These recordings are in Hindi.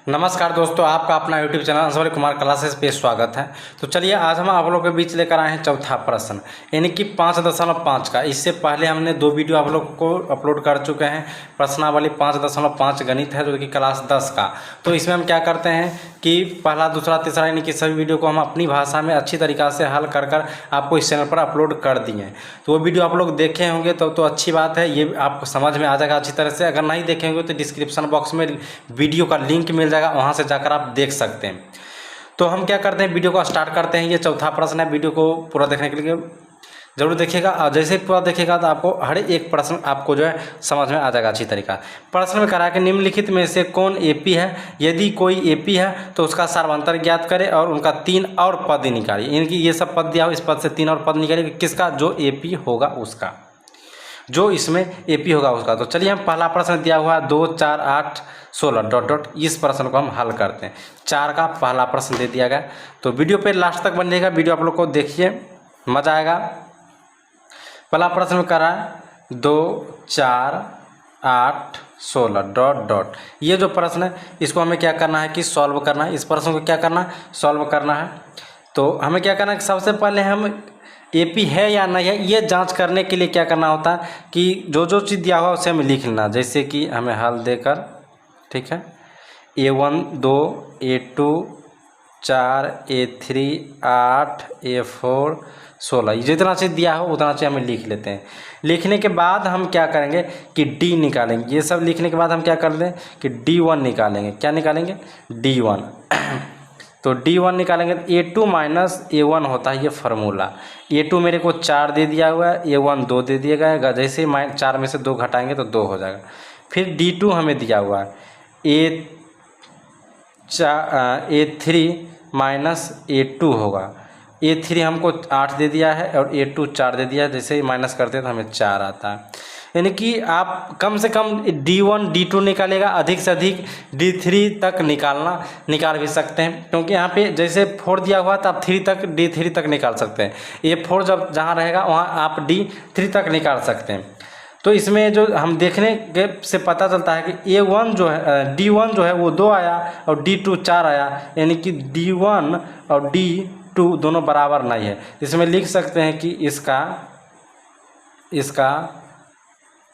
नमस्कार दोस्तों, आपका अपना यूट्यूब चैनल अंशवली कुमार क्लासेस पे स्वागत है। तो चलिए आज हम आप लोगों के बीच लेकर आए हैं चौथा प्रश्न, यानी कि 5.5 का। इससे पहले हमने 2 वीडियो आप लोगों को अपलोड कर चुके हैं। प्रश्नावली 5.5 गणित है जो कि क्लास 10 का। तो इसमें हम क्या करते हैं कि पहला, दूसरा, तीसरा यानी कि सभी वीडियो को हम अपनी भाषा में अच्छी तरीक़ा से हल कर आपको इस चैनल पर अपलोड कर दिए हैं। तो वो वीडियो आप लोग देखे होंगे तो अच्छी बात है, ये आपको समझ में आ जाएगा अच्छी तरह से। अगर नहीं देखे होंगे तो डिस्क्रिप्शन बॉक्स में वीडियो का लिंक मिल जाएगा, वहाँ से जाकर आप देख सकते हैं। तो हम क्या करते हैं, वीडियो को स्टार्ट करते हैं। ये चौथा प्रश्न है। वीडियो को पूरा देखने के लिए जरूर देखिएगा, और जैसे पूरा देखिएगा तो आपको हर एक प्रश्न आपको जो है समझ में आ जाएगा अच्छी तरीका। प्रश्न में करा कि निम्नलिखित में से कौन एपी है। यदि कोई एपी है तो उसका सार्वंतर ज्ञात करें और उनका 3 और पद निकालिए। यानी कि ये सब पद दिया हो, इस पद से 3 और पद निकालिए, किसका जो एपी होगा उसका, जो इसमें एपी होगा उसका। तो चलिए हम पहला प्रश्न दिया हुआ है 2, 4, 8, 16 डॉट डॉट, इस प्रश्न को हम हल करते हैं। 4 का पहला प्रश्न दे दिया गया। तो वीडियो पे लास्ट तक बनिएगा, वीडियो आप लोग को देखिए, मज़ा आएगा। पहला प्रश्न में करा 2, 4, 8, 16 डॉट डॉट। ये जो प्रश्न है इसको हमें क्या करना है कि सॉल्व करना है। इस प्रश्न को क्या करना है, सॉल्व करना है। तो हमें क्या करना है कि सबसे पहले हम एपी है या नहीं है ये जांच करने के लिए क्या करना होता है कि जो चीज़ दिया हुआ उसे हमें लिख लेना। जैसे कि हमें हल देकर, ठीक है, A1 2, A2 4, A3 8, A4 16, जितना चीज़ दिया हो उतना चीज़ हमें लिख लेते हैं। लिखने के बाद हम क्या करेंगे कि D निकालेंगे। ये सब लिखने के बाद हम क्या कर लें कि D1 निकालेंगे। क्या निकालेंगे, D1। तो D1 निकालेंगे तो A2 माइनस A1 होता है ये फार्मूला। A2 मेरे को 4 दे दिया हुआ है, A1 2 दे दिया गया। जैसे 4 में से 2 घटाएंगे तो 2 हो जाएगा। फिर D2 हमें दिया हुआ है A3 माइनस A2 होगा। A3 हमको 8 दे दिया है और A2 4 दे दिया है। जैसे ही माइनस करते हैं तो हमें 4 आता है। यानी कि आप कम से कम D1 D2 निकालेगा, अधिक से अधिक D3 तक निकाल भी सकते हैं, क्योंकि यहाँ पे जैसे 4 दिया हुआ तो आप 3 तक D3 तक निकाल सकते हैं। ये 4 जब जहाँ रहेगा वहाँ आप D3 तक निकाल सकते हैं। तो इसमें जो हम देखने के से पता चलता है कि A1 जो है D1 जो है वो 2 आया और D2 4 आया, यानी कि D1 और D2 दोनों बराबर नहीं है। इसमें लिख सकते हैं कि इसका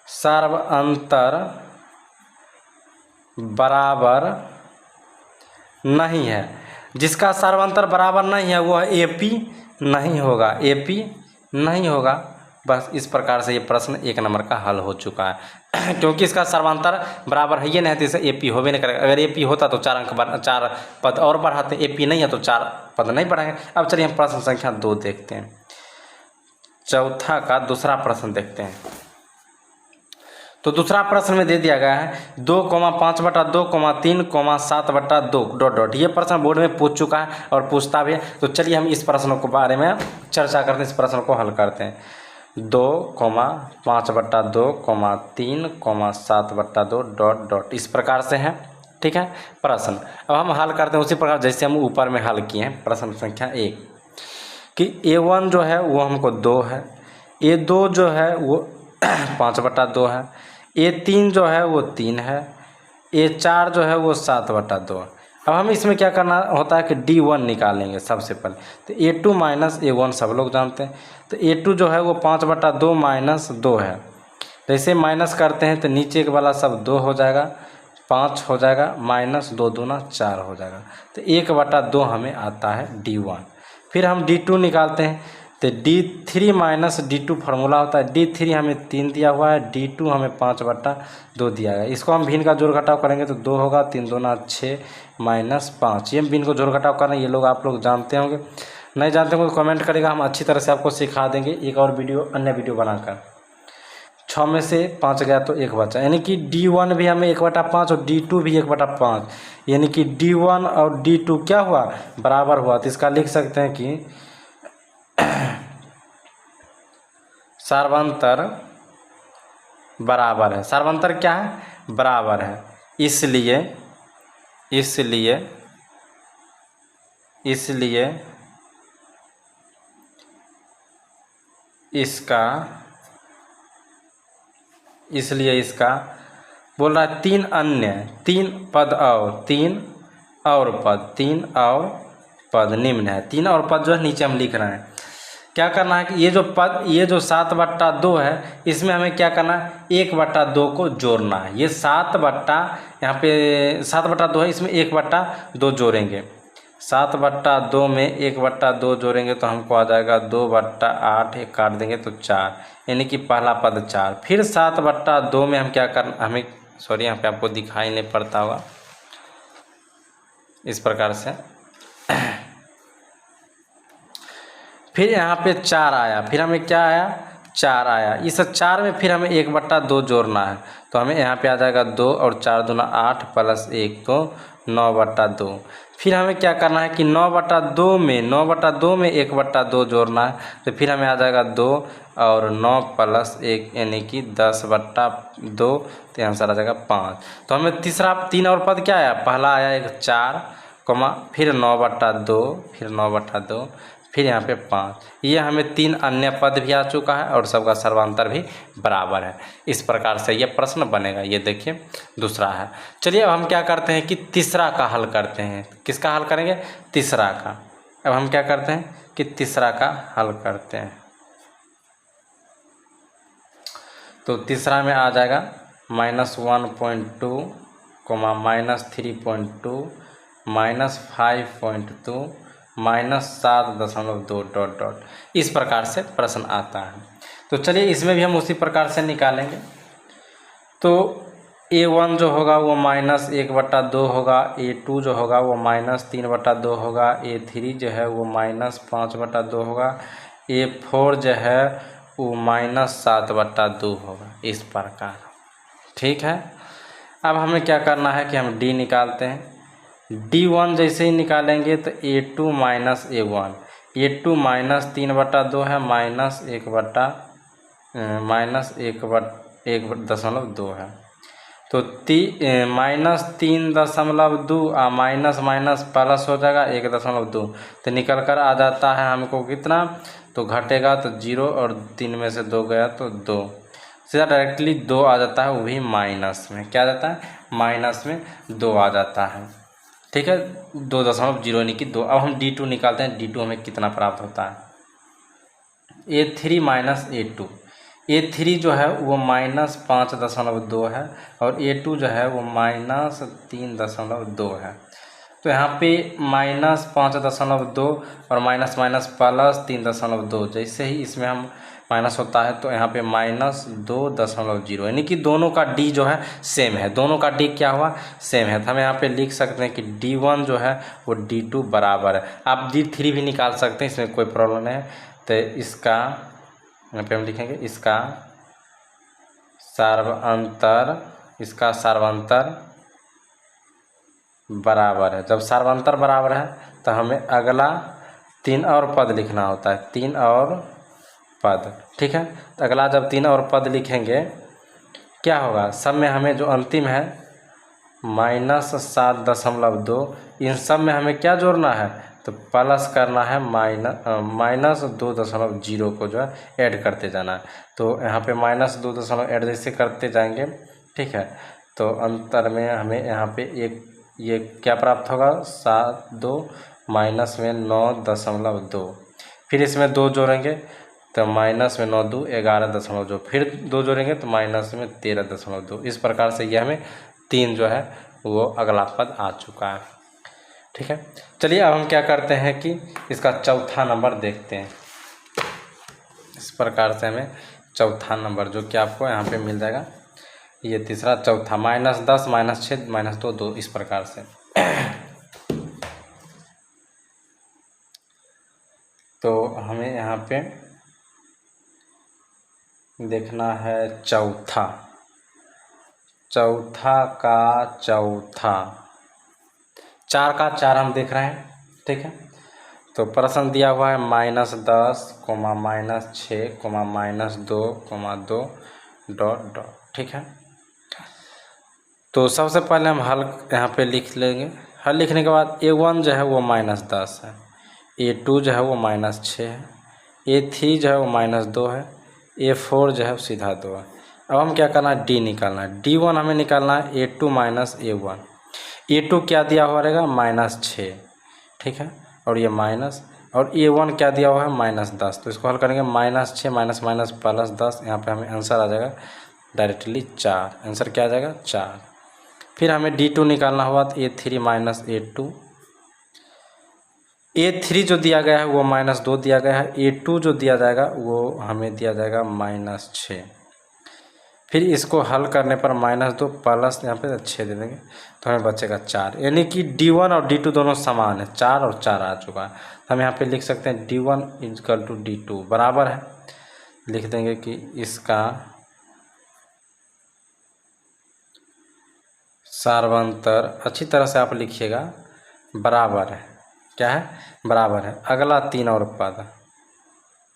सर्वांतर बराबर नहीं है। जिसका सर्वांतर बराबर नहीं है वो एपी नहीं होगा, एपी नहीं होगा। बस इस प्रकार से ये प्रश्न 1 नंबर का हल हो चुका है। क्योंकि इसका सर्वांतर बराबर है ये नहीं तो इसे एपी हो भी नहीं करेगा। अगर एपी होता तो 4 पद और बढ़ाते, एपी नहीं है तो 4 पद नहीं बढ़ाएंगे। अब चलिए हम प्रश्न संख्या 2 देखते हैं। चौथा का दूसरा प्रश्न देखते हैं। तो दूसरा प्रश्न में दे दिया गया है 2,5/2, 3, 7/2 डॉट डॉट। ये प्रश्न बोर्ड में पूछ चुका है और पूछता भी है। तो चलिए हम इस प्रश्न के बारे में चर्चा करते हैं, इस प्रश्न को हल करते हैं। 2,5/2, 3, 7/2 डॉट डॉट, इस प्रकार से है, ठीक है प्रश्न। अब हम हल करते हैं उसी प्रकार जैसे हम ऊपर में हल किए हैं। प्रश्न संख्या 1 कि A1 जो है वो हमको 2 है, A2 जो है वो 5/2 है, A3 जो है वो 3 है, A4 जो है वो 7/2 है। अब हम इसमें क्या करना होता है कि D1 निकालेंगे सबसे पहले। तो A2 माइनस A1 सब लोग जानते हैं। तो A2 जो है वो 5/2 माइनस 2 है। जैसे माइनस करते हैं तो नीचे के वाला सब 2 हो जाएगा, 5 हो जाएगा, माइनस 2 दूना 4 हो जाएगा। तो 1/2 हमें आता है D1। फिर हम D2 निकालते हैं तो D3 माइनस D2 फार्मूला होता है। D3 हमें 3 दिया हुआ है, D2 हमें 5/2 दिया है। इसको हम भिन्न का जोड़ घटाव करेंगे तो 2 होगा, 3 दूना 6 माइनस 5। ये भिन्न को जोड़ घटाव करना, ये लोग आप लोग जानते होंगे। नहीं जानते होंगे तो कमेंट करेगा, हम अच्छी तरह से आपको सिखा देंगे एक और अन्य वीडियो बनाकर। 6 में से 5 गया तो 1 बचा, यानी कि D1 भी हमें 1/5 और D2 भी 1/5, यानी कि D1 और D2 क्या हुआ, बराबर हुआ। तो इसका लिख सकते हैं कि सर्वांतर बराबर है। सर्वांतर क्या है, बराबर है। इसलिए इसका बोल रहा है 3 पद और 3 और पद, 3 और पद निम्न है। 3 और पद जो है नीचे हम लिख रहे हैं। क्या करना है कि ये जो पद, ये जो 7/2 है, इसमें हमें क्या करना है, 1/2 को जोड़ना है। ये 7 बट्टा, यहाँ पे 7/2 है, इसमें 1/2 जोड़ेंगे। 7/2 में 1/2 जोड़ेंगे तो हमको आ जाएगा 2/8, एक काट देंगे तो 4, यानी कि पहला पद 4। फिर 7/2 में हम क्या करना, हमें सॉरी यहाँ पे आपको दिखाई नहीं पड़ता होगा, इस प्रकार से। फिर यहाँ पे 4 आया, फिर हमें क्या आया, 4 आया। इस 4 में फिर हमें 1/2 जोड़ना है, तो हमें यहाँ पे आ जाएगा 2 और 4 दूना 8 प्लस 1 तो 9/2। फिर हमें क्या करना है कि 9/2 में 1/2 जोड़ना है, तो फिर हमें आ जाएगा 2 और 9 प्लस 1 यानी कि 10/2, तो आंसर आ जाएगा 5। तो हमें तीसरा 3 और पद क्या आया, पहला आया एक 4, फिर 9/2, फिर 9/2, फिर यहाँ पे 5। ये हमें 3 अन्य पद भी आ चुका है और सबका सर्वांतर भी बराबर है। इस प्रकार से ये प्रश्न बनेगा। ये देखिए दूसरा है। चलिए अब हम क्या करते हैं कि तीसरा का हल करते हैं। किसका हल करेंगे, तीसरा का। अब हम क्या करते हैं कि तीसरा का हल करते हैं। तो तीसरा में आ जाएगा -1.2, -3.2, -5.2, -7.2 ... इस प्रकार से प्रश्न आता है। तो चलिए इसमें भी हम उसी प्रकार से निकालेंगे। तो A1 जो होगा वो -1/2 होगा, A2 जो होगा वो -3/2 होगा, A3 जो है वो -5/2 होगा, A4 जो है वो -7/2 होगा। इस प्रकार, ठीक है। अब हमें क्या करना है कि हम D निकालते हैं। D1 जैसे ही निकालेंगे तो A2 - A1, A2 -3/2 है, -1/2 है। तो -3.2 माइनस प्लस हो जाएगा 1.2, तो निकल कर आ जाता है हमको कितना, तो घटेगा तो 0 और 3 में से 2 गया तो 2, सीधा डायरेक्टली 2 आ जाता है, वो भी माइनस में। क्या आ जाता है, माइनस में 2 आ जाता है, ठीक है। 2.0 यानी कि 2। अब हम D2 निकालते हैं। D2 हमें कितना प्राप्त होता है, A3 - A2। A3 जो है वो -5.2 है और A2 जो है वो -3.2 है। तो यहाँ पे -5.2 और माइनस प्लस 3.2, जैसे ही इसमें हम माइनस होता है तो यहाँ पे -2.0, यानी कि दोनों का D जो है सेम है। दोनों का D क्या हुआ, सेम है। तो हम यहाँ पे लिख सकते हैं कि D1 जो है वो D2 बराबर है। आप D3 भी निकाल सकते हैं, इसमें कोई प्रॉब्लम नहीं है। तो इसका यहाँ पे हम लिखेंगे इसका सार्वंतर बराबर है। जब सार्वंतर बराबर है तो हमें अगला 3 और पद लिखना होता है, 3 और पद, ठीक है। तो अगला जब 3 और पद लिखेंगे क्या होगा, सब में हमें जो अंतिम है -7.2, इन सब में हमें क्या जोड़ना है, तो प्लस करना है, -2.0 को जो है ऐड करते जाना है। तो यहाँ पे -2 ऐड जैसे करते जाएंगे, ठीक है। तो अंतर में हमें यहाँ पे एक ये क्या प्राप्त होगा, 7.2 माइनस में 9.2, फिर इसमें 2 जोड़ेंगे तो माइनस में 9 × 2 = 11.2, फिर 2 जोड़ेंगे तो माइनस में 13.2। इस प्रकार से ये हमें 3 जो है वो अगला पद आ चुका है, ठीक है। चलिए अब हम क्या करते हैं कि इसका चौथा नंबर देखते हैं। इस प्रकार से हमें चौथा नंबर जो कि आपको यहाँ पे मिल जाएगा, ये तीसरा चौथा -10 -6 -2 2, इस प्रकार से। तो हमें यहाँ पे देखना है चौथा का चौथा, 4 का 4 हम देख रहे हैं, ठीक है। तो प्रश्न दिया हुआ है -10, -6, -2, ... ठीक है। तो सबसे पहले हम हल यहाँ पे लिख लेंगे। हल लिखने के बाद A1 जो है वो -10 है, A2 जो है वो -6 है, A3 जो है वो -2 है, A4 जो है वो सीधा 2 है। अब हम क्या करना है, D निकालना है। D1 हमें निकालना है, A2 - A1। A2 क्या दिया हुआ रहेगा -6, ठीक है, और ये माइनस, और A1 क्या दिया हुआ है -10। तो इसको हल करेंगे -6 माइनस माइनस प्लस 10, यहाँ पे हमें आंसर आ जाएगा डायरेक्टली 4। आंसर क्या आ जाएगा 4। फिर हमें D2 निकालना हुआ तो A3 माइनस A2, A3 जो दिया गया है वो -2 दिया गया है, A2 जो दिया जाएगा वो हमें दिया जाएगा -6। फिर इसको हल करने पर -2 प्लस यहाँ पे 6 दे देंगे तो हमें बचेगा 4, यानी कि D1 और D2 दोनों समान है, 4 और 4 आ चुका है। हम यहाँ पे लिख सकते हैं D1 इक्वल टू D2 बराबर है, लिख देंगे कि इसका सार्वंतर, अच्छी तरह से आप लिखिएगा, बराबर है, क्या है बराबर है अगला 3 और पद,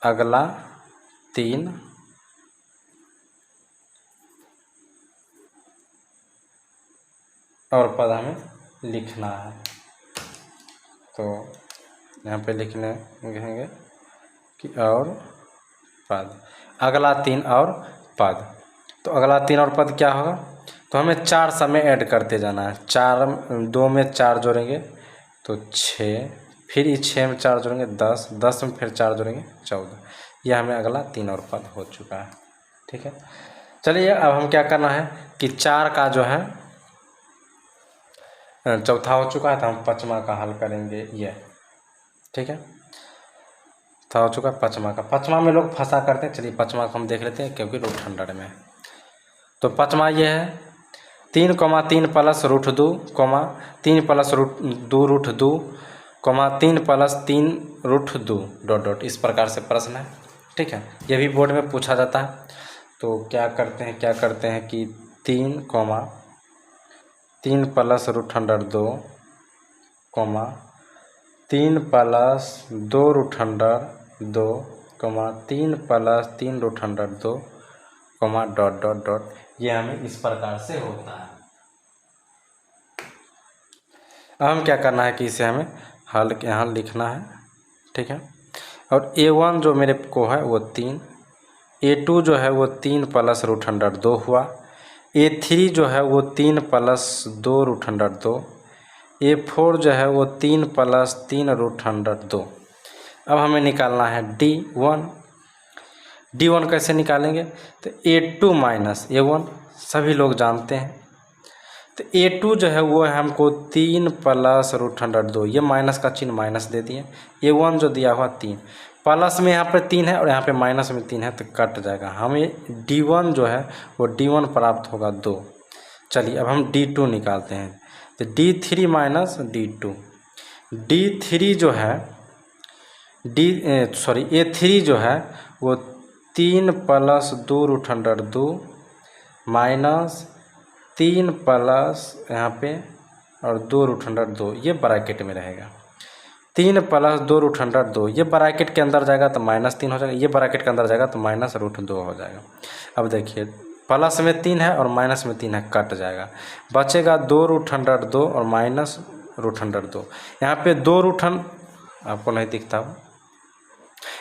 अगला 3 और पद हमें लिखना है। तो यहाँ पे लिखने कहेंगे कि और पद, अगला 3 और पद। तो अगला 3 और पद क्या होगा, तो हमें 4 समय ऐड करते जाना है। 4 2 में 4 जोड़ेंगे तो 6, फिर इस 6 में 4 जोड़ेंगे 10, 10 में फिर 4 जोड़ेंगे 14। यह हमें अगला 3 और पद हो चुका है, ठीक है। चलिए अब हम क्या करना है कि 4 का जो है चौथा हो चुका है, तो हम पाँचवा का हल करेंगे ये, ठीक है। था हो चुका पाँचवा का, पाँचवा में लोग फंसा करते हैं। चलिए पाँचवा को हम देख लेते हैं क्योंकि रूट 100 में है। तो पाँचवा ये है 3,3 plus root 2, 3 plus root 2 root 2, 3 plus 3 root 2 dot डॉट, इस प्रकार से प्रश्न है, ठीक है। ये भी बोर्ड में पूछा जाता है। तो क्या करते हैं कि 3 plus root 102, 3 plus 2 root 102, 3 plus 3 root 102, dot dot डॉट, ये हमें इस प्रकार से होता है। अब हम क्या करना है कि इसे हमें हल यहाँ लिखना है, ठीक है। और A1 जो मेरे को है वो 3, A2 जो है वो 3 प्लस रूट 102 हुआ, A3 जो है वो 3 प्लस 2 रूट 102, A4 जो है वो 3 प्लस 3 रूट 102। अब हमें निकालना है D1। D1 कैसे निकालेंगे, तो A2 माइनस A1 सभी लोग जानते हैं। तो A2 जो है वो है हमको 3 प्लस रूट 102, ये माइनस का चिन्ह माइनस दे दिए। A1 जो दिया हुआ 3, प्लस में यहाँ पे 3 है और यहाँ पे माइनस में 3 है तो कट जाएगा। हमें D1 जो है वो D1 प्राप्त होगा 2। चलिए अब हम D2 निकालते हैं। तो D3 माइनस D2, D3 जो है A3 जो है वो 3 प्लस 2 रूट 102 माइनस 3 प्लस यहाँ पे और 2 रूट 102, ये ब्रैकेट में रहेगा। 3 प्लस 2 रूट 102, ये ब्रैकेट के अंदर जाएगा तो -3 हो जाएगा, ये ब्रैकेट के अंदर जाएगा तो माइनस रूट 2 हो जाएगा। अब देखिए प्लस में 3 है और माइनस में 3 है, कट जाएगा, बचेगा 2 रूट 102 और माइनस रूट 102। यहाँ पे 2 रूट आपको नहीं दिखता हो,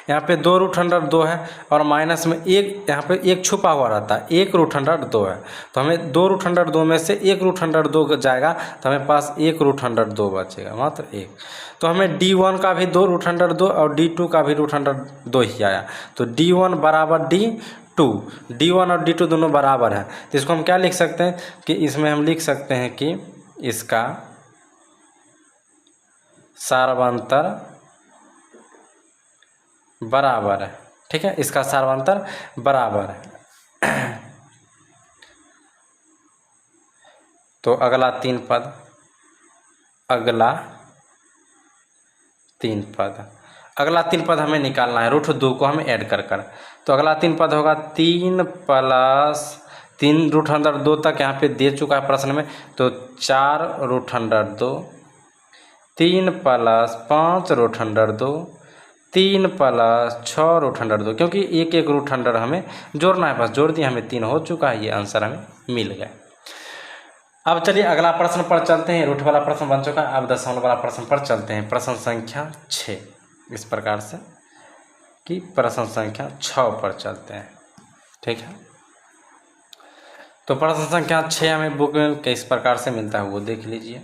यहाँ पे 2 रूट 102 है और माइनस में एक, यहाँ पे एक छुपा हुआ रहता है, 1 रूट 102 है। तो हमें 2 रूट 102 में से 1 रूट 102 जाएगा तो हमें पास 1 रूट 102 बचेगा, मात्र 1। तो हमें D1 का भी 2 रूट 102 और D2 का भी रूट 102 ही आया। तो D1 बराबर D2, D1 और D2 दोनों बराबर है। तो इसको हम क्या लिख सकते हैं कि इसमें हम लिख सकते हैं कि इसका सार्वंतर बराबर है, ठीक है, इसका सार्वंतर बराबर है। तो अगला 3 पद, अगला 3 पद हमें निकालना है, रूट 2 को हमें ऐड कर। तो अगला 3 पद होगा 3 प्लस 3 रूट 102 तक यहाँ पे दे चुका है प्रश्न में, तो 4 root 102, 3 plus 5 root 102, 3 plus 6 root 102, क्योंकि एक एक रूट 100 हमें जोड़ना है, बस जोड़ दिए, हमें 3 हो चुका है, ये आंसर हमें मिल गया। अब चलिए अगला प्रश्न पर चलते हैं। रूट वाला प्रश्न बन चुका है, अब दशमलव वाला प्रश्न पर चलते हैं। प्रश्न संख्या 6, इस प्रकार से कि प्रश्न संख्या 6 पर चलते हैं, ठीक है। तो प्रश्न संख्या 6 हमें बुक में किस प्रकार से मिलता है वो देख लीजिए।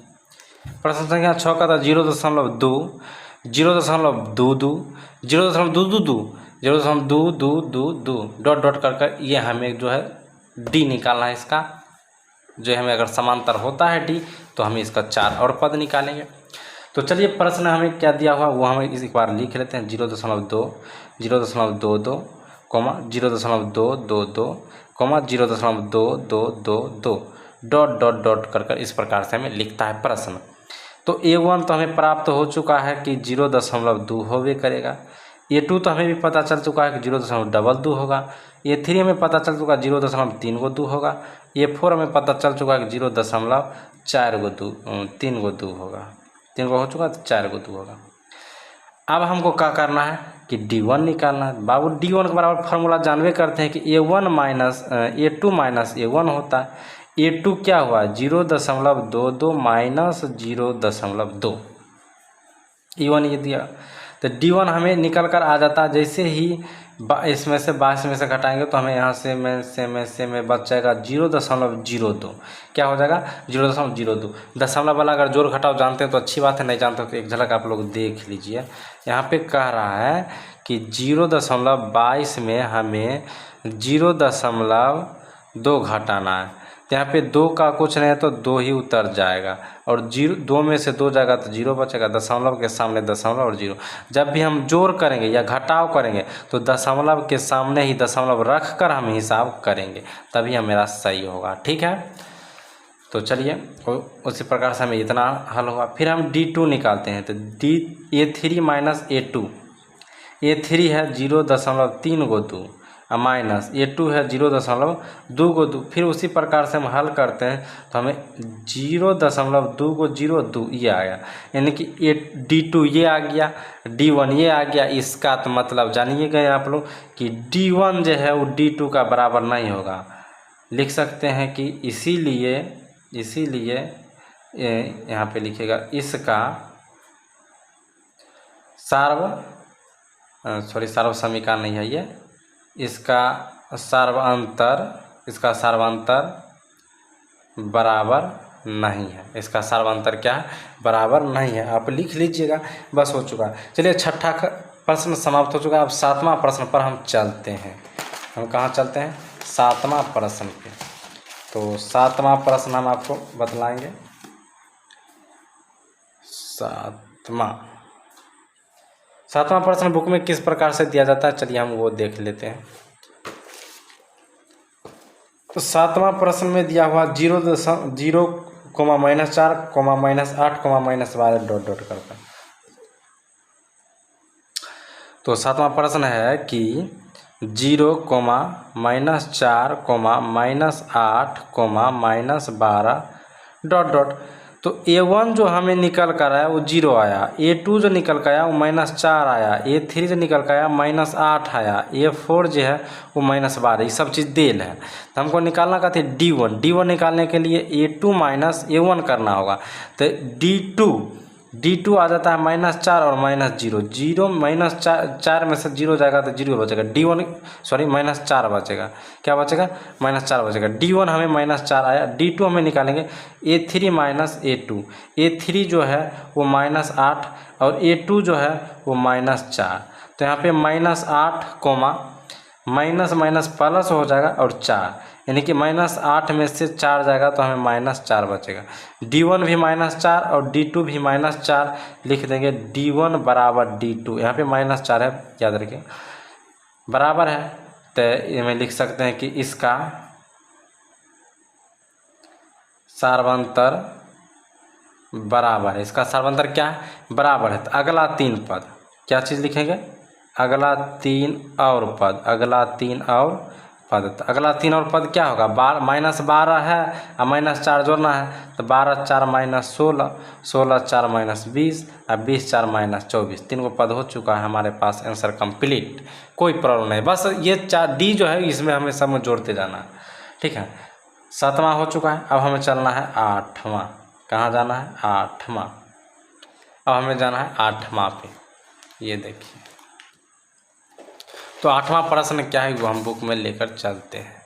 प्रश्न संख्या 6 का था 0.2, 0.22, 0.222, 0.2222 डॉट डॉट कर ये हमें जो है डी निकालना है इसका, जो हमें अगर समांतर होता है डी तो हमें इसका 4 और पद निकालेंगे। तो चलिए प्रश्न हमें क्या दिया हुआ वो हमें एक बार लिख लेते हैं। 0.2, 0.22, 0.222, 0.2222 डॉट डॉट डॉट कर इस प्रकार से हमें लिखता है प्रश्न। तो A1 तो हमें प्राप्त हो चुका है कि 0.2 होवे करेगा। A2 तो हमें भी पता चल चुका है कि 0.22 होगा। A3 हमें पता चल चुका है 0.32 होगा। A4 हमें पता चल चुका है कि 0.3 होगा। 3 हो चुका तो 4 होगा। अब हमको क्या करना है कि D1 निकालना है। बाबू D1 के बराबर फार्मूला जानवे करते हैं कि A1 minus A2 minus A1 होता है। A2 क्या हुआ 0.22 माइनस 0.2, E1 ये दिया। तो D1 हमें निकल कर आ जाता है। जैसे ही इसमें से 22 में से घटाएंगे तो हमें यहाँ से में बच जाएगा 0.02। क्या हो जाएगा 0.02। दशमलव वाला अगर जोड़ घटाव जानते हैं तो अच्छी बात है, नहीं जानते हो तो एक झलक आप लोग देख लीजिए। यहाँ पे कह रहा है कि 0.22 में हमें 0.2 घटाना है। तो यहाँ पे 2 का कुछ नहीं है तो 2 ही उतर जाएगा और 2 में से 2 जाएगा तो 0 बचेगा। दशमलव के सामने दशमलव और 0। जब भी हम जोड़ करेंगे या घटाव करेंगे तो दशमलव के सामने ही दशमलव रख कर हम हिसाब करेंगे, तभी हमारा सही होगा। ठीक है, तो चलिए उसी प्रकार से हमें इतना हल हुआ। फिर हम D2 निकालते हैं। तो A3 माइनस A3 है 0.32 माइनस A2 है 0.22। फिर उसी प्रकार से हम हल करते हैं तो हमें 0.202 ये आया, यानी कि D2 ये आ गया, D1 ये आ गया। इसका तो मतलब जानिए गए आप लोग कि D1 जो है वो D2 का बराबर नहीं होगा। लिख सकते हैं कि इसीलिए यहाँ पे लिखेगा इसका सार्व समीकरण नहीं है ये, इसका सार्वंतर बराबर नहीं है। इसका सार्वंतर क्या है बराबर नहीं है। आप लिख लीजिएगा, बस हो चुका। चलिए छठा प्रश्न समाप्त हो चुका। अब 7वां प्रश्न पर हम चलते हैं। हम कहाँ चलते हैं 7वां प्रश्न पे। तो 7वां प्रश्न हम आपको बतलाएंगे। 7वां प्रश्न बुक में किस प्रकार से दिया जाता है, चलिए हम वो देख लेते हैं। तो 7वां प्रश्न में दिया हुआ 0, -4, -8, -12 डॉट डॉट करता। तो 7वां प्रश्न है कि 0, -4, -8, -12 डॉट डॉट। तो A1 जो हमें निकल कर आया वो 0 आया, A2 जो निकल कर आया वो -4 आया, A3 जो निकल कर आया -8 आया, A4 जो है वो -12। ये सब चीज़ देल है। तो हमको निकालना का था D1 निकालने के लिए A2 माइनस A1 करना होगा। तो D2 आ जाता है -4 और -0। 0 -4 में से 0 जाएगा तो 0 बचेगा। -4 बचेगा। क्या बचेगा -4 बचेगा। D1 हमें -4 आया। D2 हमें निकालेंगे A3 माइनस A2। A3 जो है वो -8 और A2 जो है वो -4। तो यहाँ पे -8 माइनस प्लस हो जाएगा और 4, यानी कि -8 में से 4 जाएगा तो हमें -4 बचेगा। D1 भी -4 और D2 भी -4 लिख देंगे। D1 बराबर D2, यहाँ पे -4 है याद रखिए, बराबर है। तो ये में लिख सकते हैं कि इसका सार्वंतर बराबर है। इसका सार्वंतर क्या है बराबर है। तो अगला 3 पद क्या चीज़ लिखेंगे, अगला 3 और पद। तो अगला 3 और पद क्या होगा, -12 है और -4 जोड़ना है तो 12 4 -16, 16 4 -20 और 20 4 -24। 3 पद हो चुका है हमारे पास। आंसर कंप्लीट, कोई प्रॉब्लम नहीं। बस ये 4 D जो है इसमें हमें सब में जोड़ते जाना है। ठीक है, 7वां हो चुका है। अब हमें चलना है 8वां। कहाँ जाना है 8वां। अब हमें जाना है 8वां पे। ये देखिए, तो 8वां प्रश्न क्या है वो हम बुक में लेकर चलते हैं।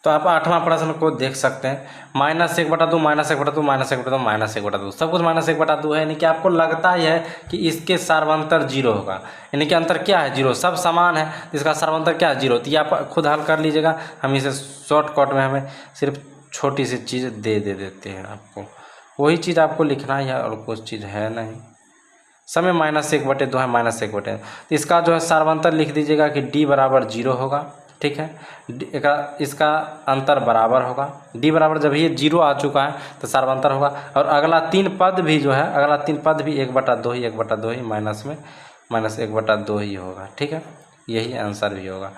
तो आप 8वां प्रश्न को देख सकते हैं, -1/2 -1/2 -1/2 -1/2 सब कुछ -1/2 है, यानी कि आपको लगता ही है कि इसके सार्वंतर 0 होगा, यानी कि अंतर क्या है 0, सब समान है, इसका सार्वंतर क्या है 0। तो ये आप खुद हल कर लीजिएगा, हम इसे शॉर्टकट में हमें सिर्फ छोटी सी चीज़ दे देते हैं आपको, वही चीज़ आपको लिखना ही है और कुछ चीज़ है नहीं। समय -1/2 है, -1/2, तो इसका जो है सार्वंतर लिख दीजिएगा कि d बराबर 0 होगा, ठीक है। इसका अंतर बराबर होगा, d बराबर जब ये 0 आ चुका है तो सार्वंतर होगा। और अगला 3 पद भी जो है, अगला 3 पद भी 1/2 ही 1/2 ही माइनस में -1/2 ही होगा, ठीक है, यही आंसर भी होगा।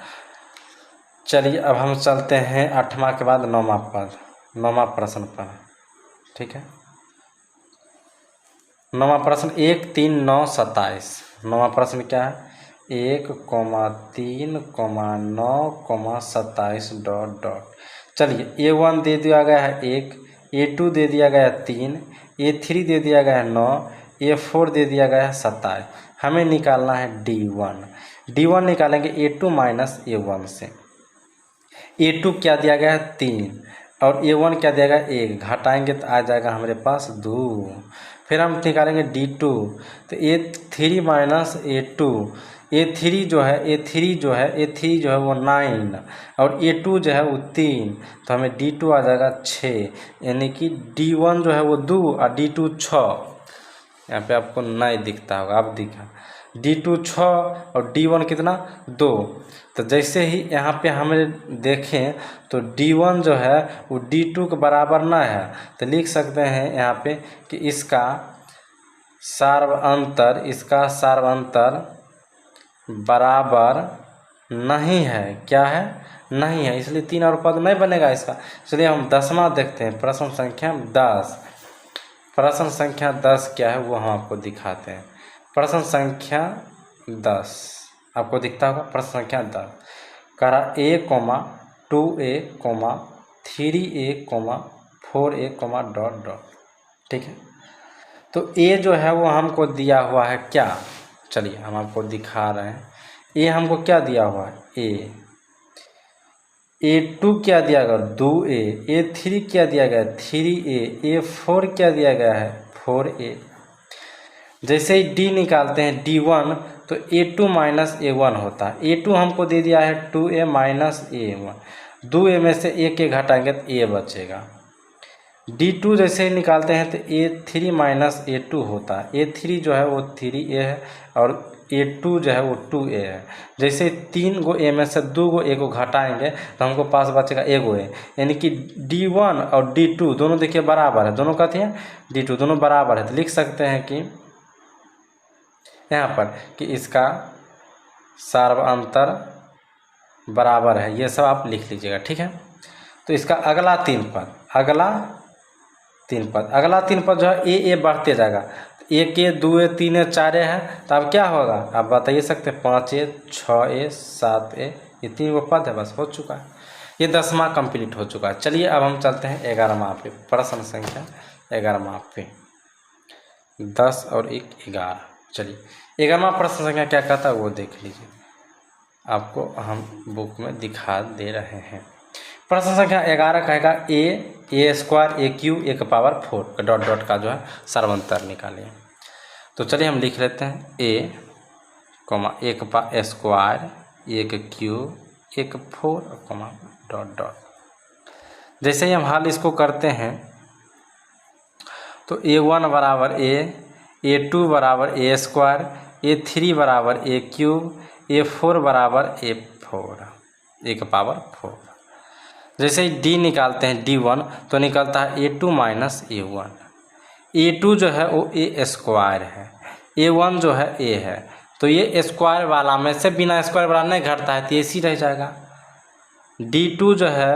चलिए अब हम चलते हैं 8वां के बाद 9वां प्रश्न पर, ठीक है। 9वां प्रश्न 1 3 9 27। 9वां प्रश्न क्या है, 1, 3, 9, 27 ... चलिए A1 दे दिया गया है 1, A2 दे दिया गया है 3, A3 दे दिया गया है 9, A4 दे दिया गया है 27। हमें निकालना है D1। D1 निकालेंगे A2 माइनस A1 से। A2 क्या दिया गया है 3 और A1 क्या दिया गया है 1, घटाएंगे तो आ जाएगा हमारे पास 2। फिर हम निकालेंगे D2, तो A3 माइनस A2, A3 जो है वो 9 और A2 जो है वो 3, तो हमें D2 आ जाएगा 6, यानी कि D1 जो है वो 2 और D2 6। यहाँ पे आपको नहीं दिखता होगा, अब दिखा, D2 6 और D1 कितना 2। तो जैसे ही यहाँ पे हमें देखें तो D1 जो है वो D2 के बराबर ना है, तो लिख सकते हैं यहाँ पे कि इसका सार्वंतर बराबर नहीं है, क्या है नहीं है, इसलिए 3 और पद नहीं बनेगा इसका। चलिए हम 10वां देखते हैं, प्रश्न संख्या 10। प्रश्न संख्या 10 क्या है वो हम आपको दिखाते हैं। प्रश्न संख्या 10 आपको दिखता होगा, प्रश्न संख्या 10 कह रहा A, 2A, 3A, 4A, ... ठीक है। तो A जो है वो हमको दिया हुआ है क्या, चलिए हम आपको दिखा रहे हैं। A हमको क्या दिया हुआ है, A2 क्या दिया गया 2A, A3 क्या दिया गया 3A, A4 क्या दिया गया है 4A। जैसे ही D निकालते हैं D1 तो A2 माइनस A1 होता है। A2 हमको दे दिया है 2A माइनस A1, 2A में से A के घटाएंगे तो A बचेगा। D2 जैसे ही निकालते हैं तो A3 माइनस A2 होता है। A3 जो है वो 3A है और A2 जो है वो 2A है। जैसे 3 गो A में से 2 गो A को घटाएंगे तो हमको पास बचेगा 1 गो A, यानी कि D1 और D2 दोनों देखिए बराबर है, दोनों कहते हैं D2 दोनों बराबर है। तो लिख सकते हैं कि यहाँ पर कि इसका सार्वंतर बराबर है, ये सब आप लिख लीजिएगा, ठीक है। तो इसका अगला 3 पद जो है ए बढ़ते जाएगा, 1A, 2A, 3A, 4A है, तो अब क्या होगा आप बताइए सकते हैं, 5A, 6A, 7A, ये 3 गो पद है, बस हो चुका है, ये 10वां कंप्लीट हो चुका है। चलिए अब हम चलते हैं 11वां पे, प्रश्न संख्या 11वां पे, 10 और 1 11। चलिए 11वां प्रश्न संख्या क्या कहता है वो देख लीजिए, आपको हम बुक में दिखा दे रहे हैं। प्रश्न संख्या 11 कहेगा A² AQ A⁴ ... का जो है सार्वंतर निकालिए। तो चलिए हम लिख लेते हैं A, A² A⁴ ... जैसे ही हम हल इसको करते हैं तो A1 बराबर A, A2 बराबर A², A3 बराबर A3, A4 बराबर A4 A⁴ ... जैसे ही D निकालते हैं D1 तो निकलता है A2 माइनस A1। A2 जो है वो A² है, A1 जो है A है, तो ये स्क्वायर वाला में से बिना स्क्वायर वाला नहीं घटता है, तो ऐसी रह जाएगा। D2 जो है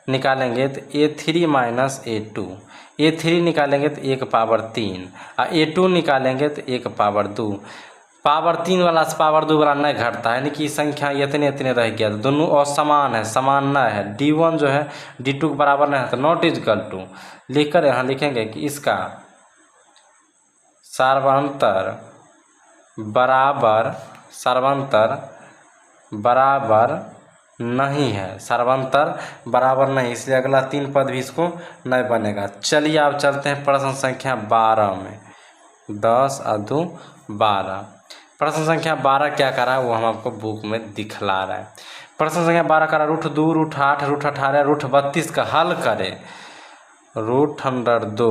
निकालेंगे तो A3 माइनस A2, A3 निकालेंगे तो 1/3 और A2 निकालेंगे तो 1/2। पावर 3 वाला से पावर 2 वाला नहीं घटता है, यानी कि संख्या इतने रह गया, तो दोनों असमान है, समान न है। D1 जो है D2 के बराबर नहीं है, तो नॉट इक्वल टू लिखकर यहाँ लिखेंगे कि इसका सार्वंतर बराबर नहीं है, सर्वांतर बराबर नहीं, इसलिए अगला 3 पद भी इसको नहीं बनेगा। चलिए अब चलते हैं प्रश्न संख्या 12 में। 10 और 2 12। प्रश्न संख्या 12 क्या करा है वो हम आपको बुक में दिखला रहा है। प्रश्न संख्या 12 करा √2 √8 √18 √32 का हल करें। √102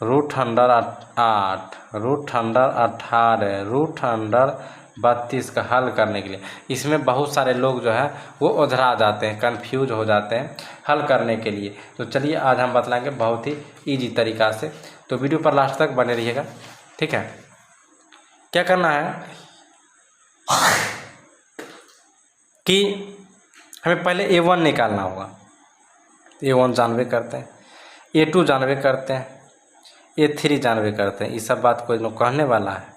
√108 √118 √32 का हल करने के लिए इसमें बहुत सारे लोग जो है वो उधरा जाते हैं, कंफ्यूज हो जाते हैं हल करने के लिए। तो चलिए आज हम बतलाएंगे बहुत ही इजी तरीका से, तो वीडियो पर लास्ट तक बने रहिएगा, ठीक है। क्या करना है कि हमें पहले A1 निकालना होगा। A1 जानवे करते हैं, A2 जानवे करते हैं, A3 जानवे करते हैं। ये सब बात कोई लोग कहने वाला है,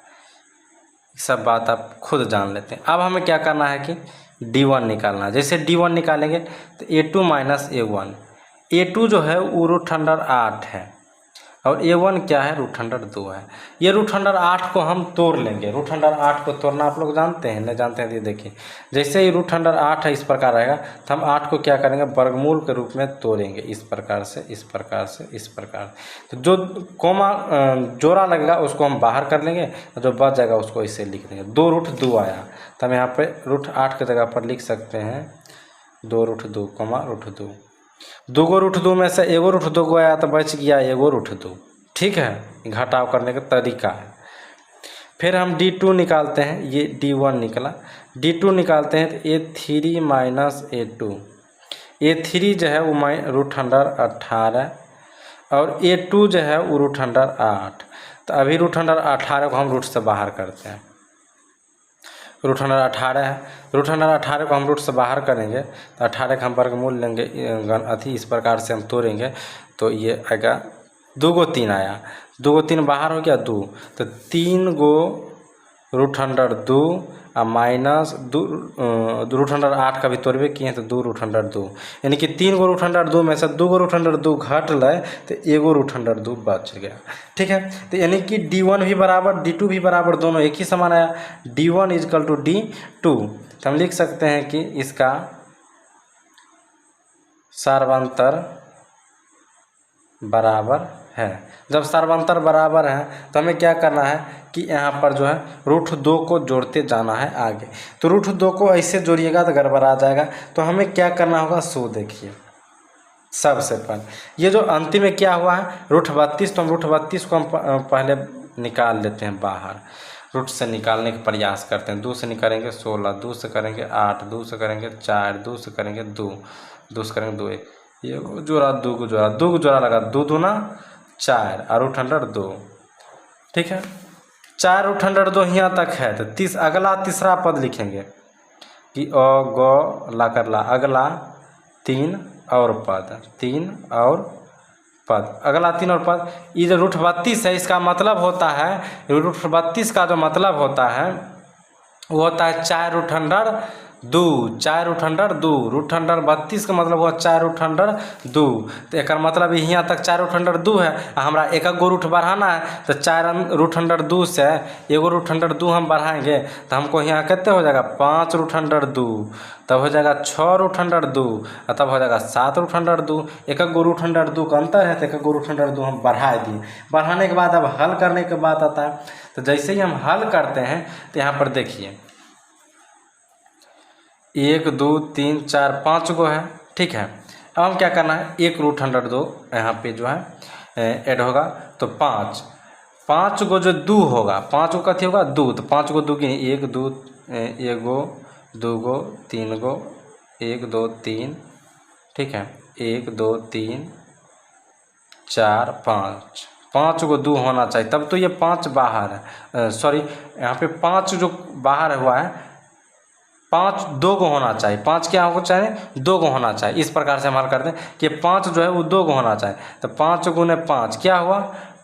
सब बात आप खुद जान लेते हैं। अब हमें क्या करना है कि D1 निकालना है। जैसे D1 निकालेंगे तो A2 - A1। A2 जो है वो √8 है और A1 क्या है, √2 है। ये √8 को हम तोड़ लेंगे। √8 को तोड़ना आप लोग जानते हैं, नहीं जानते हैं तो ये देखिए। जैसे ही √8 है इस प्रकार रहेगा तो हम 8 को क्या करेंगे, वर्गमूल के रूप में तोड़ेंगे, इस प्रकार से, इस प्रकार से, इस प्रकार। तो जो कोमा जोड़ा लगेगा उसको हम बाहर कर लेंगे, जो बच जाएगा उसको इसे लिख देंगे। 2 √2 आया तो हम यहाँ पे √8 की जगह पर लिख सकते हैं 2 √2, √2। 2 √2 में से 1 √2 को आया तो बच गया 1 √2, ठीक है। घटाव करने का तरीका है। फिर हम D2 निकालते हैं, ये D1 निकला। D2 निकालते हैं तो A3 - A2। A3 जो है वो √18 और A2 जो है वो √8। तो अभी √18 को हम रूट से बाहर करते हैं। √18 है, √18 को हम रूट से बाहर करेंगे तो 18 का हम वर्गमूल लेंगे, इस प्रकार से हम तोड़ेंगे तो ये आएगा 2 को 3 आया, 2 को 3 बाहर हो गया 2, तो 3 को √2 और -2 √8 का भी तोड़वे किए तो 2 √2, यानी कि 3 को √2 में से 2 को √2 घट ले तो 1 √2 बच गया, ठीक है। तो यानी कि D1 भी बराबर D2 भी बराबर, दोनों एक ही समान आया। D1 = D2, तो हम लिख सकते हैं कि इसका सर्वांतर बराबर है। जब सर्वांतर बराबर है तो हमें क्या करना है कि यहाँ पर जो है √2 को जोड़ते जाना है आगे। तो √2 को ऐसे जोड़िएगा तो गड़बड़ा जाएगा, तो हमें क्या करना होगा सो देखिए। सबसे पहले ये जो अंतिम में क्या हुआ है √32, तो हम √32 को हम पहले निकाल लेते हैं बाहर। रूट से निकालने का प्रयास करते हैं। 2 से निकालेंगे 16, 2 से करेंगे 8, 2 से करेंगे 4, 2 से करेंगे 2, 2 से करेंगे 2, ये जोड़ा 2 को जोड़ा, 2 को जोड़ा लगा, 2 दूना 4 और √2, ठीक है। 4 √2 यहाँ तक है तो अगला तीसरा पद लिखेंगे कि ला कर ला, अगला 3 और पद, 3 और पद, अगला 3 और पद। ये जो √32 है इसका मतलब होता है, √32 का जो मतलब होता है वो होता है 4 √2, 4 √2, √32 का मतलब हुआ 4 √2। तो एक मतलब यहाँ तक 4 √2 है, हमारा एक गो रूट बढ़ाना है तो 4 √2 से 1 √2 हम बढ़ाएंगे तो हमको यहाँ कितने हो जाएगा 5 √2, तब हो जाएगा 6 √2 और तब हो जाएगा 7 √2। एक गो √2 का अंतर है तो एक गो √2 हम बढ़ा दिए। बढ़ाने के बाद अब हल करने के बाद आता है, तो जैसे ही हम हल करते हैं तो यहाँ पर देखिए 1 2 3 4 5 गो है, ठीक है। अब हम क्या करना है 1 √2 यहाँ पे जो है ऐड होगा तो 5 गो जो 2 होगा, 5 गो कथी होगा 2, तो 5 गो 2 की 1 2 1 गो 2 गो 3 गो 1 2 3, ठीक है, 1 2 3 4 5 गो 2 होना चाहिए, तब तो ये 5 बाहर है, सॉरी यहाँ पे 5 जो बाहर हुआ है 5 2 को होना चाहिए, 5 क्या होना चाहिए 2 को होना चाहिए। इस प्रकार से हम हल करते हैं कि 5 जो है वो 2 को होना चाहिए, तो 5 गुने 5 क्या हुआ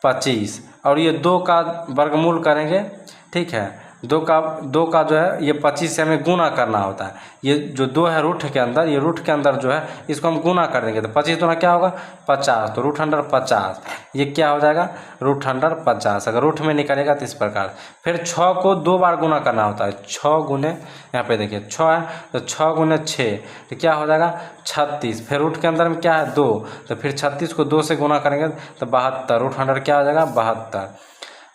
25 और ये 2 का वर्गमूल करेंगे, ठीक है, दो का जो है ये 25 से हमें गुना करना होता है। ये जो 2 है रूट के अंदर, ये रूट के अंदर जो है इसको हम गुना कर देंगे तो 25 दूना क्या होगा 50, तो रूट अंडर 50 ये क्या हो जाएगा रूट अंडर 50। अगर रूट में निकलेगा तो इस प्रकार। फिर 6 को 2 बार गुना करना होता है, 6 गुने यहाँ पे देखिए 6 है तो 6 गुने 6 तो क्या हो जाएगा 36। फिर रूट के अंदर में क्या है 2, तो फिर 36 को 2 से गुना करेंगे तो 72, रूट अंडर क्या हो जाएगा 72,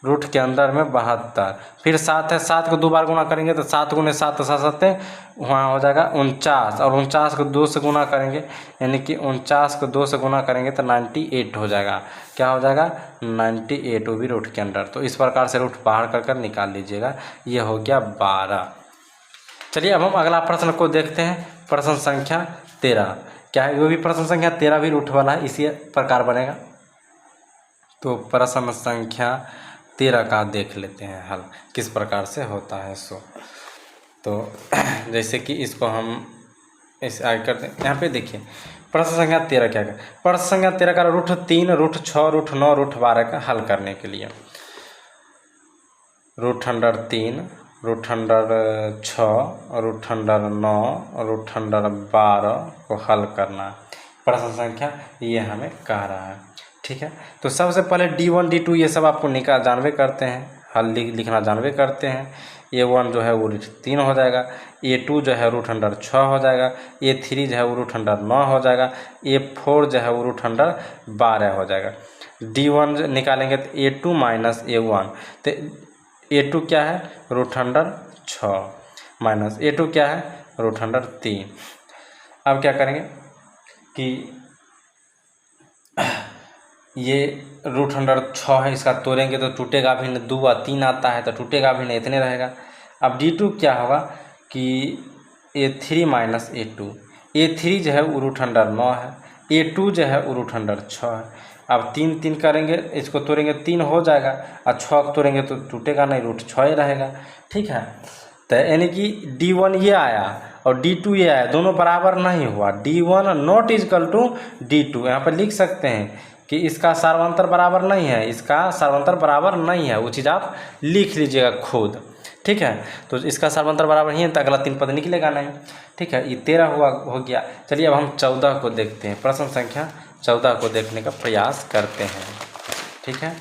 रूट के अंदर में 72। फिर 7 है, 7 को 2 बार गुना करेंगे तो 7 गुने 7 7 वहाँ हो जाएगा 49, और 49 को 2 से गुना करेंगे यानी कि 49 को 2 से गुना करेंगे तो 98 हो जाएगा। क्या हो जाएगा 98, वो भी रूट के अंदर। तो इस प्रकार से रूट बाहर कर कर निकाल लीजिएगा। ये हो गया 12। चलिए अब हम अगला प्रश्न को देखते हैं, प्रश्न संख्या 13। क्या है वो भी प्रश्न संख्या 13 भी रूट वाला है, इसी प्रकार बनेगा। तो प्रश्न संख्या 13 का देख लेते हैं हल किस प्रकार से होता है। तो जैसे कि इसको हम इस आगे करते हैं। यहाँ पे देखिए प्रश्न संख्या 13 क्या है। प्रश्न संख्या 13 का रूट 3, रूट 6, रूट 9, रूट 12 का हल करने के लिए root under 3, root under 6, root under 9, root under 12 को हल करना प्रश्न संख्या ये हमें कह रहा है। ठीक है, तो सबसे पहले D1 D2 ये सब आपको निकाल जानवे करते हैं, हल लिखना जानवे करते हैं। A1 जो है वो रूट 3 हो जाएगा, A2 जो है रूट अंडर 6 हो जाएगा, A3 जो है वो रूट अंडर 9 हो जाएगा, A4 जो है वो रूट अंडर 12 हो जाएगा। D1 निकालेंगे तो A2 माइनस A1, तो A2 क्या है रूट अंडर 6 माइनस A2 क्या है रूट अंडर 3। अब क्या करेंगे कि ये रूट अंडर 6 है, इसका तोड़ेंगे तो टूटेगा भी नहीं, 2 और 3 आता है तो टूटेगा भी नहीं, इतने रहेगा। अब D2 क्या होगा कि A3 माइनस A2, A3 जो है वो रूट अंडर 9 है, A2 जो है वो रूट अंडर 6 है। अब 3 3 करेंगे, इसको तोड़ेंगे 3 हो जाएगा, और 6 को तोड़ेंगे तो टूटेगा नहीं, रूट 6 ही रहेगा। ठीक है, तो यानी कि D1 ये आया और D2 ये आया, दोनों बराबर नहीं हुआ। D1 not is equal to D2, यहाँ पर लिख सकते हैं कि इसका सार्वंतर बराबर नहीं है, इसका सार्वंतर बराबर नहीं है, वो चीज़ आप लिख लीजिएगा खुद। ठीक है, तो इसका सार्वंतर बराबर ही है तो अगला 3 पद निकलेगा नहीं। ठीक है, ये 13 हो गया। चलिए अब हम 14 को देखते हैं, प्रश्न संख्या 14 को देखने का प्रयास करते हैं। ठीक है,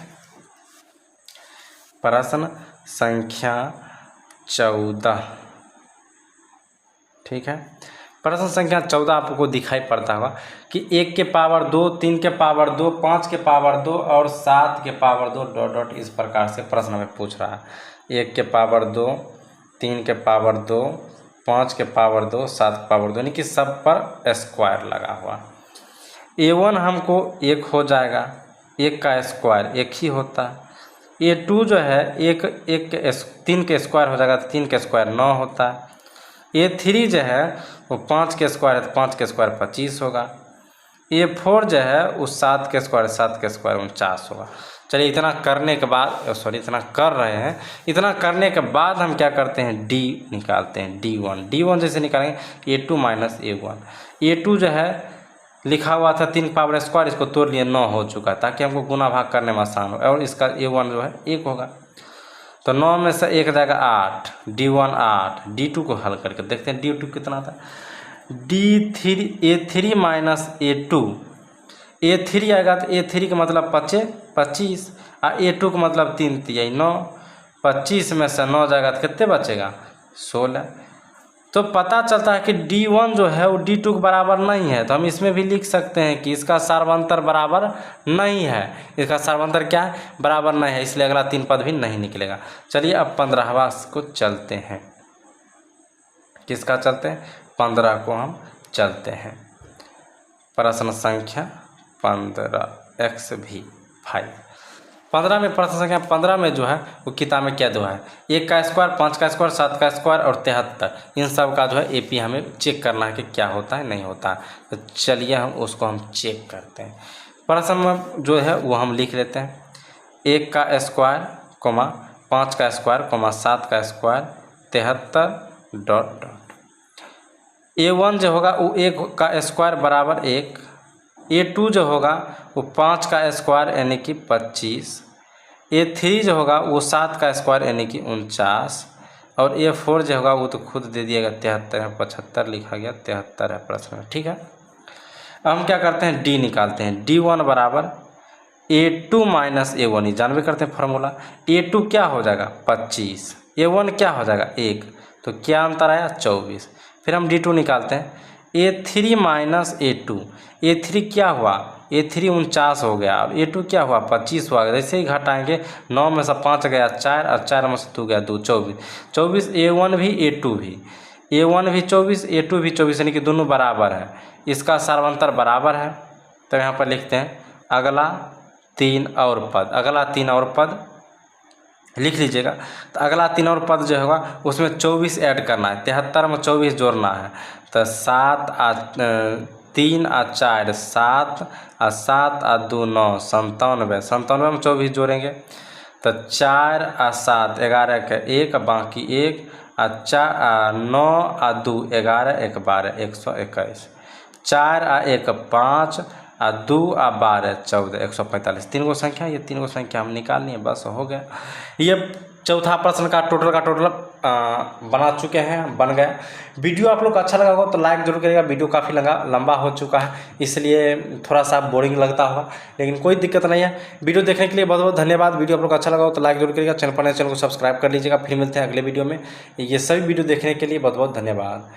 प्रश्न संख्या 14। ठीक है, प्रश्न संख्या 14 आपको दिखाई पड़ता होगा कि 1 के पावर 2, 3 के पावर 2, 5 के पावर 2 और 7 के पावर 2 डॉट डॉट इस प्रकार से प्रश्न में पूछ रहा है। 1 के पावर 2, 3 के पावर 2, 5 के पावर 2, 7 के पावर 2, यानी कि सब पर स्क्वायर लगा हुआ। A1 हमको 1 हो जाएगा, 1 का स्क्वायर 1 ही होता है। A2 जो है 3 के स्क्वायर हो जाएगा तो 3 के स्क्वायर 9 होता है। A3 जो है वो 5 के स्क्वायर है तो 5 के स्क्वायर 25 होगा। A4 जो है वो 7 के स्क्वायर 49 होगा। चलिए इतना करने के बाद इतना कर रहे हैं, इतना करने के बाद हम क्या करते हैं D निकालते हैं। D1 जैसे निकालेंगे A2 माइनस A1। A2 जो है लिखा हुआ था 3 पावर स्क्वायर, इसको तोड़ लिए 9 हो चुका है ताकि हमको गुना भाग करने में आसान हो, और इसका A1 जो है 1 होगा। तो 9 में से 1 जाएगा 8, D1 8। D2 को हल करके देखते हैं D2 कितना था। A3 माइनस A2, A3 आएगा तो A3 का मतलब 25 और A2 का मतलब 3 3 9, 25 में से 9 जाएगा तो कितने बचेगा 16। तो पता चलता है कि D1 जो है वो D2 के बराबर नहीं है, तो हम इसमें भी लिख सकते हैं कि इसका सार्वंतर बराबर नहीं है। इसका सार्वंतर क्या है बराबर नहीं है, इसलिए अगला 3 पद भी नहीं निकलेगा। चलिए अब 15वां को चलते हैं। किसका चलते हैं 15 को हम चलते हैं। प्रश्न संख्या 15 XV5। 15 में प्रश्न संख्या 15 में जो है वो किताब में क्या दो है 1 का स्क्वायर, 5 का स्क्वायर, 7 का स्क्वायर और 73। इन सब का जो है AP हमें चेक करना है कि क्या होता है नहीं होता। तो चलिए हम उसको चेक करते हैं। प्रश्न में जो है वो हम लिख लेते हैं 1 का स्क्वायर, 5 का स्क्वायर, 7 का स्क्वायर, 73 डॉट डॉट। A1 जो होगा वो 1 का स्क्वायर बराबर 1, A2 जो होगा वो 5 का स्क्वायर यानी कि 25, A3 जो होगा वो 7 का स्क्वायर यानी कि 49, और A4 जो होगा वो तो खुद दे दिएगा 73 है, 75 लिखा गया, 73 है प्रश्न में। ठीक है, अब हम क्या करते हैं, D निकालते हैं। D1 बराबर A2 माइनस A1, ही जानबे करते हैं फार्मूला। A2 क्या हो जाएगा 25, A1 क्या हो जाएगा 1, तो क्या अंतर आया 24। फिर हम D2 निकालते हैं। A3 माइनस A2, A3 क्या हुआ, A3 49 हो गया, और A2 क्या हुआ 25 हुआ। जैसे ही घटाएंगे 9 में से 5 गया 4, और 4 में से 2 गया 2, 24। 24 A1 भी A2 भी, A1 भी 24 A2 भी 24, यानी कि दोनों बराबर है। इसका सार्वंतर बराबर है, तो यहाँ पर लिखते हैं अगला 3 और पद, अगला 3 और पद लिख लीजिएगा। तो अगला 3 और पद जो होगा उसमें 24 ऐड करना है, 73 में 24 जोड़ना है। तो 7 और 3 और 4 7, और 7 और 2 9, 97, 97 में 24 जोड़ेंगे तो 4 और 7 11 का 1, बाकी 1, और 9 और 2 11, 1 12, 121, 4 और 1 5, और 2 और 12 14, 145। 3 गो संख्या, ये 3 गो संख्या हम निकाल लिए, बस हो गया। ये चौथा प्रश्न का टोटल बना चुके हैं, बन गया। वीडियो आप लोग को अच्छा लगा होगा तो लाइक जरूर करिएगा। वीडियो काफ़ी लंबा हो चुका है, इसलिए थोड़ा सा बोरिंग लगता होगा, लेकिन कोई दिक्कत नहीं है। वीडियो देखने के लिए बहुत बहुत धन्यवाद। वीडियो आप लोग को अच्छा लगा हो तो लाइक जरूर करिएगा, चैनल पर नए चैनल को सब्सक्राइब कर लीजिएगा। फिर मिलते हैं अगले वीडियो में। ये सभी वीडियो देखने के लिए बहुत बहुत धन्यवाद।